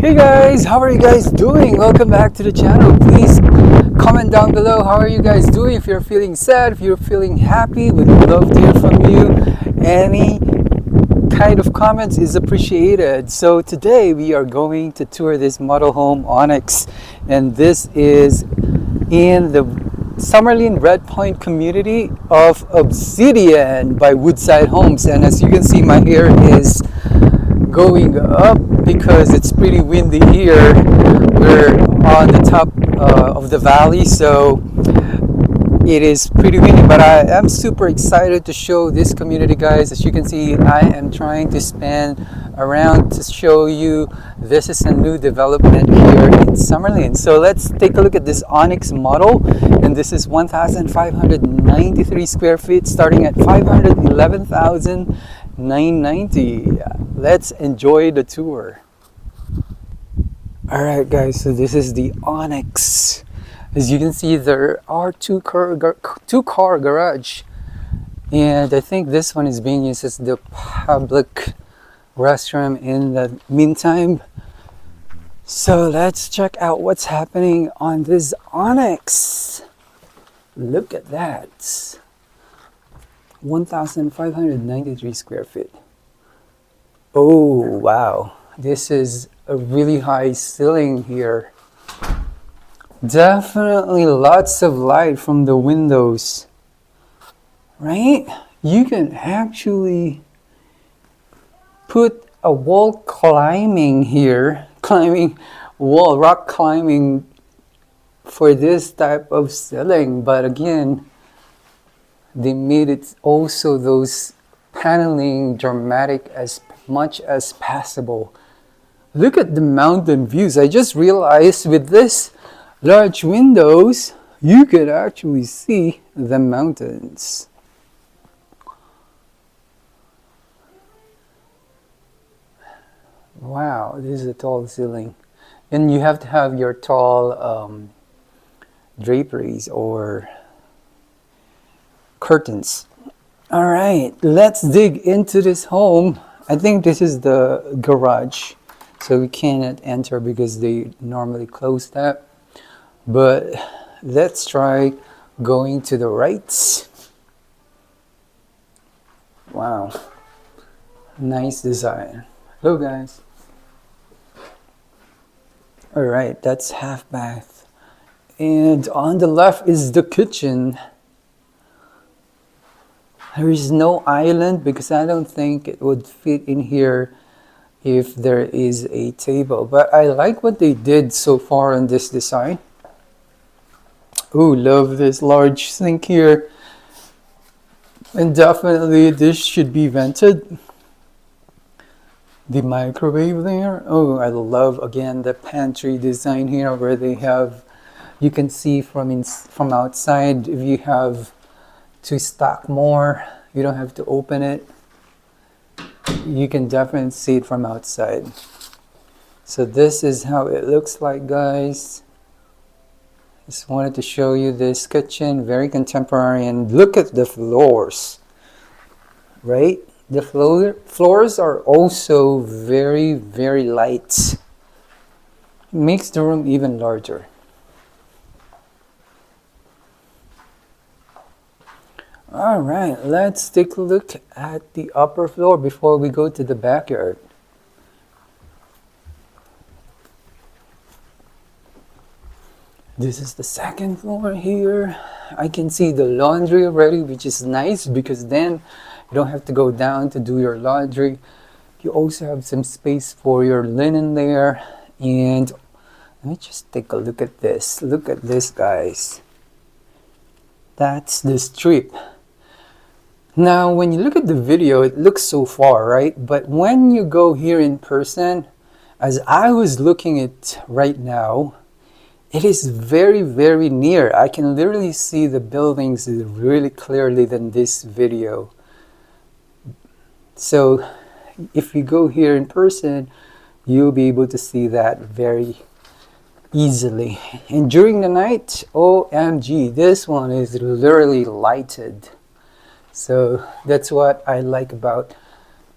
Hey guys, how are you guys doing? Welcome back to the channel. Please comment down below how are you guys doing. If you're feeling sad, if you're feeling happy, we'd love to hear from you. Any kind of comments is appreciated. So today we are going to tour this model home Onyx, and this is in the Summerlin Red Point community of Obsidian by Woodside Homes. And as you can see, my hair is going up because it's pretty windy here. We're on the top of the valley, so it is pretty windy, but I am super excited to show this community, guys. As you can see, I am trying to span around to show you this is a new development here in Summerlin. So let's take a look at this Onyx model, and this is 1,593 square feet starting at 511,990. Let's enjoy the tour. Alright guys, so this is the Onyx. As you can see, there are two car garage, and I think this one is being used as the public restroom in the meantime. So let's check out what's happening on this Onyx. Look at that, 1,593 square feet. Oh wow, this is a really high ceiling here. Definitely lots of light from the windows, right? You can actually put a wall climbing here, rock climbing for this type of ceiling. But again, they made it also those paneling dramatic as much as possible. Look at the mountain views. I just realized with this large windows, you could actually see the mountains. Wow, this is a tall ceiling. And you have to have your tall draperies or curtains. All right, let's dig into this home. I think this is the garage, so we cannot enter because they normally close that. But let's try going to the right. Wow, nice design. Hello guys. All right, that's half bath, and on the left is the kitchen. There is no island because I don't think it would fit in here if there is a table, but I like what they did so far in this design. Ooh, love this large sink here. And definitely this should be vented. The microwave there. Oh, I love again the pantry design here where they have, you can see from outside. If you have to stock more, you don't have to open it. You can definitely see it from outside. So this is how it looks like, guys. Just wanted to show you this kitchen, very contemporary, and look at the floors, right? The floors are also very, very light. It makes the room even larger. All right, let's take a look at the upper floor before we go to the backyard. This is the second floor here. I can see the laundry already, which is nice because then you don't have to go down to do your laundry. You also have some space for your linen there. And let me just take a look at this. Look at this, guys. That's the strip. Now, when you look at the video, it looks so far, right? But when you go here in person, as I was looking at right now, it is very, very near. I can literally see the buildings really clearly than this video. So if you go here in person, you'll be able to see that very easily. And during the night, OMG, this one is literally lighted. So that's what I like about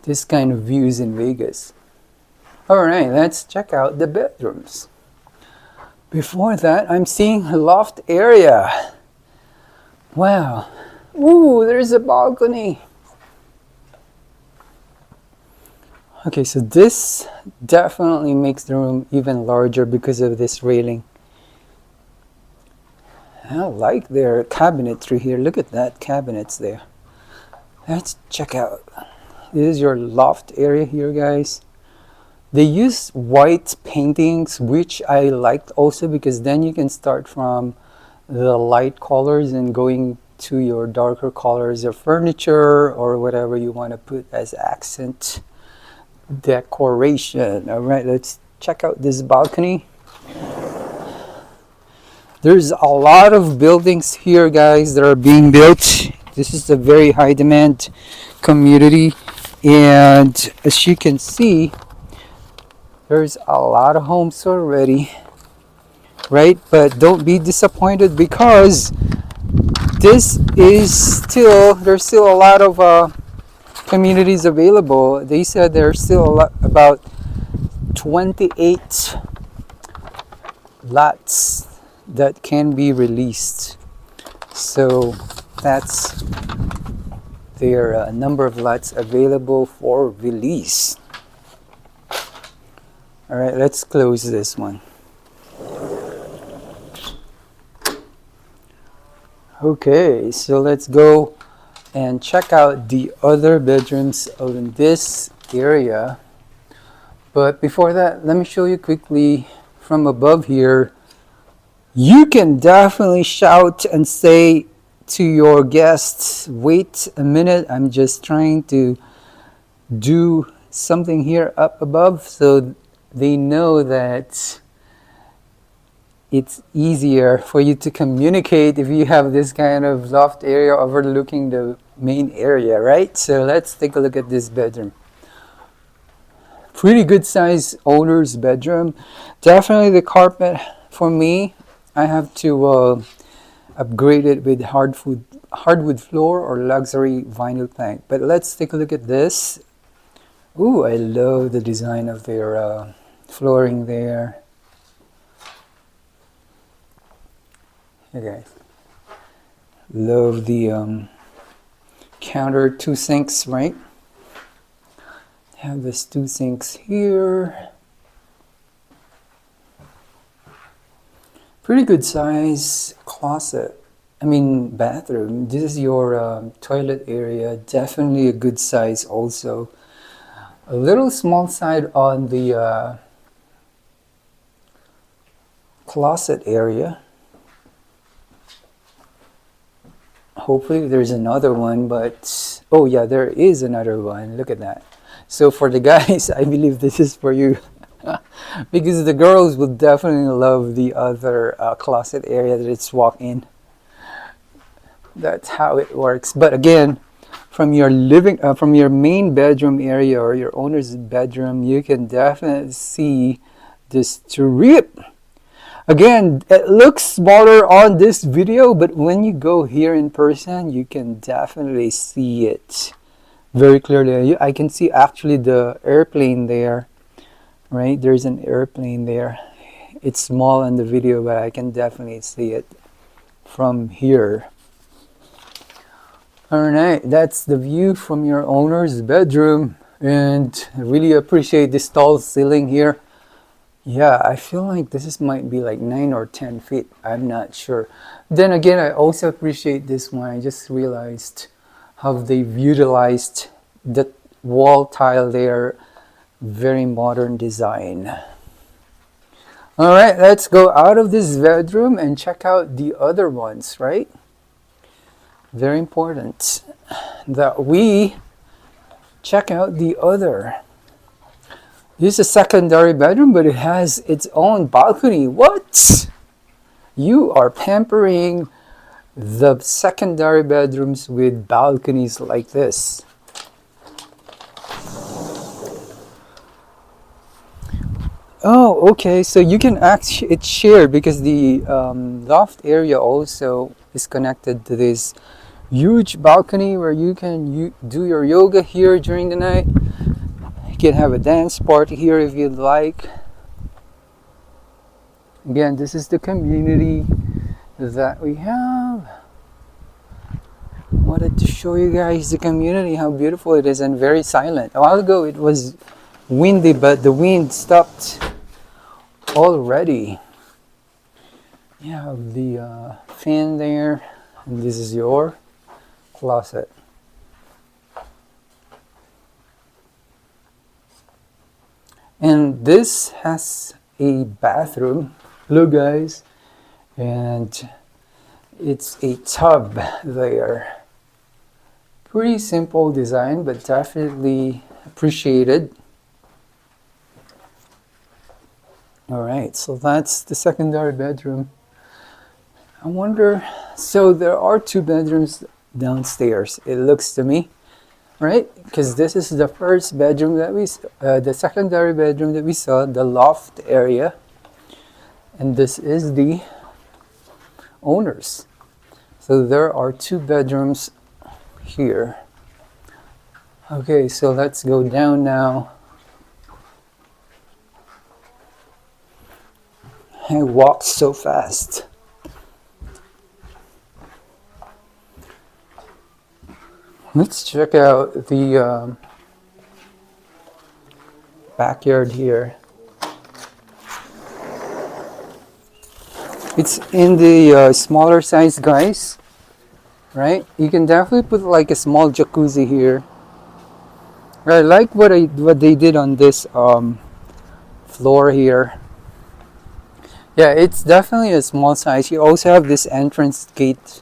this kind of views in Vegas. All right, let's check out the bedrooms. Before that, I'm seeing a loft area. Wow. Ooh, there's a balcony. Okay, so this definitely makes the room even larger because of this railing. I like their cabinetry here. Look at that cabinets there. Let's check out. This is your loft area here, guys. They use white paintings, which I liked also because then you can start from the light colors and going to your darker colors of furniture or whatever you want to put as accent decoration. All right, let's check out this balcony. There's a lot of buildings here, guys, that are being built. This is a very high demand community, and as you can see, there's a lot of homes already, right? But don't be disappointed because there's still a lot of communities available. They said there's still about 28 lots that can be released. So that's their number of lots available for release. All right, let's close this one. Okay, so let's go and check out the other bedrooms of this area. But before that, let me show you quickly from above here. You can definitely shout and say to your guests, wait a minute, I'm just trying to do something here up above, so they know that it's easier for you to communicate if you have this kind of loft area overlooking the main area, right? So let's take a look at this bedroom. Pretty good size owner's bedroom. Definitely the carpet for me, I have to upgrade it with hardwood floor or luxury vinyl plank. But let's take a look at this. Ooh, I love the design of their flooring there. Hey guys, love the counter, 2 sinks, right? Have this 2 sinks here. Pretty good size closet. Bathroom. This is your toilet area. Definitely a good size also. A little small side on the closet area. Hopefully there's another one, but oh yeah, there is another one. Look at that. So for the guys, I believe this is for you. Because the girls will definitely love the other closet area that it's walk-in. That's how it works. But again, from your from your main bedroom area or your owner's bedroom, you can definitely see this trip. Again, it looks smaller on this video, but when you go here in person, you can definitely see it very clearly. I can see actually the airplane there, right? There's an airplane there. It's small in the video, but I can definitely see it from here. All right, that's the view from your owner's bedroom, and I really appreciate this tall ceiling here. Yeah, I feel like might be like 9 or 10 feet. I'm not sure. Then again, I also appreciate this one. I just realized how they've utilized the wall tile there. Very modern design. All right, let's go out of this bedroom and check out the other ones, right? Very important that we check out the other. This is a secondary bedroom, but it has its own balcony. What? You are pampering the secondary bedrooms with balconies like this. Oh, okay. So you can it's shared because the loft area also is connected to this huge balcony where you can do your yoga here during the night. can have a dance party here if you'd like. Again, this is the community that we have. Wanted to show you guys the community, how beautiful it is, and very silent. A while ago it was windy, but the wind stopped already. You have the fan there, and this is your closet. And this has a bathroom. Look, guys, and it's a tub there. Pretty simple design, but definitely appreciated. All right, so that's the secondary bedroom. I wonder, so there are 2 bedrooms downstairs, it looks to me, right? Because this is the first bedroom that the secondary bedroom that we saw, the loft area. And this is the owner's. So there are 2 bedrooms here. Okay, so let's go down now. I walked so fast. Let's check out the backyard here. It's in the smaller size, guys, right? You can definitely put like a small jacuzzi here. I like what they did on this floor here. Yeah, it's definitely a small size. You also have this entrance gate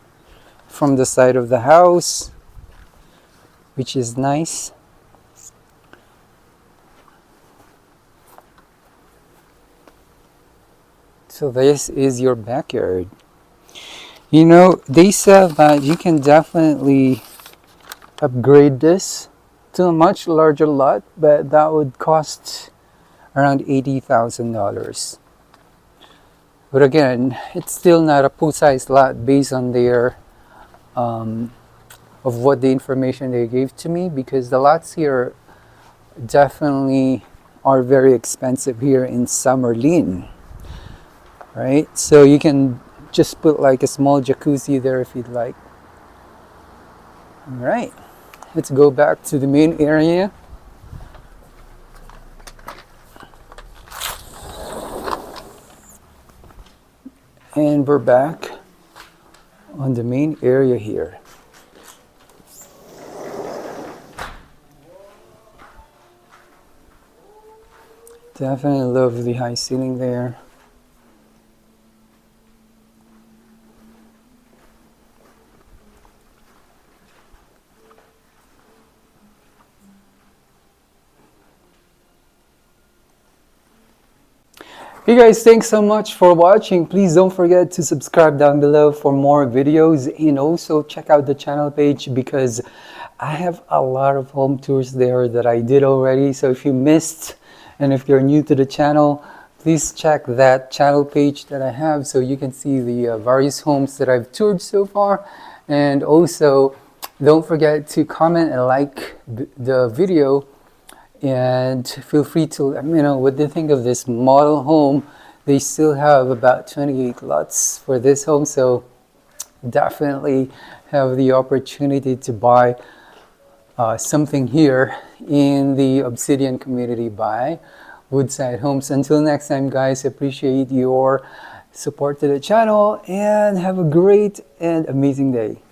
from the side of the house, which is nice. So this is your backyard. You know, they said that you can definitely upgrade this to a much larger lot, but that would cost around $80,000. But again, it's still not a full-size lot based on their of what the information they gave to me, because the lots here definitely are very expensive here in Summerlin, right? So you can just put like a small jacuzzi there if you'd like. All right, let's go back to the main area. And we're back on the main area here. Definitely love the high ceiling there. Hey guys, thanks so much for watching. Please don't forget to subscribe down below for more videos, and also check out the channel page because I have a lot of home tours there that I did already. So if you missed, and if you're new to the channel, please check that channel page that I have so you can see the various homes that I've toured so far. And also don't forget to comment and like the video. And feel free to let me know what they think of this model home. They still have about 28 lots for this home, so definitely have the opportunity to buy something here in the Obsidian community by Woodside Homes. Until next time, guys, appreciate your support to the channel and have a great and amazing day.